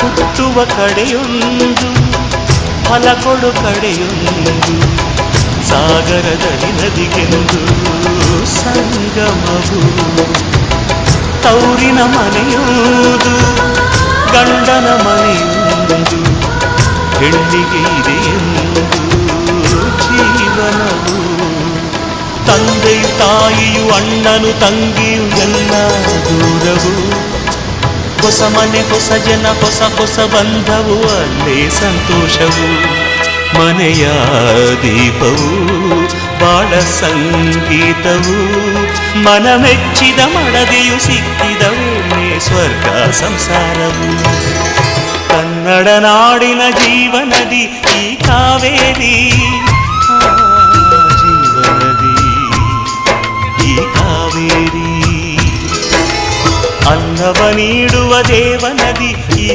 ಹುಟ್ಟುವ ಕಡೆಯೊಂದು ಫಲ ಕೊಡು ಕಡೆಯೊಂದು ಸಾಗರದಲ್ಲಿ ನದಿಗೆಂದು ಸಂಗಮವು ತೌರಿನ ಮನೆಯುವುದು ಗಂಡನ ಮನೆಯುವುದು ಹೆಣ್ಣಿಗೆ ಇದೆಯೆಂದು ಜೀವನವು ತಂದೆಯು ತಾಯಿಯು ಅಣ್ಣನು ತಂಗಿಯು ಎಲ್ಲ ದೂರವು ಹೊಸ ಮನೆ ಹೊಸ ಜನ ಹೊಸ ಹೊಸ ಬಂಧವು ಅಲ್ಲೇ ಸಂತೋಷವು ಮನೆಯ ದೀಪವು ಬಾಳ ಸಂಗೀತವು ಮನ ಮೆಚ್ಚಿದ ಮಡದಿಯು ಸಿಕ್ಕಿದ ವೇಳೆ ಸ್ವರ್ಗ ಸಂಸಾರವು ಕನ್ನಡ ನಾಡಿನ ಜೀವನದಿ ಈ ಕಾವೇರಿ ಜೀವನದಿ ಈ ಕಾವೇರಿ ಅನ್ನವ ನೀಡುವ ದೇವನದಿ ಈ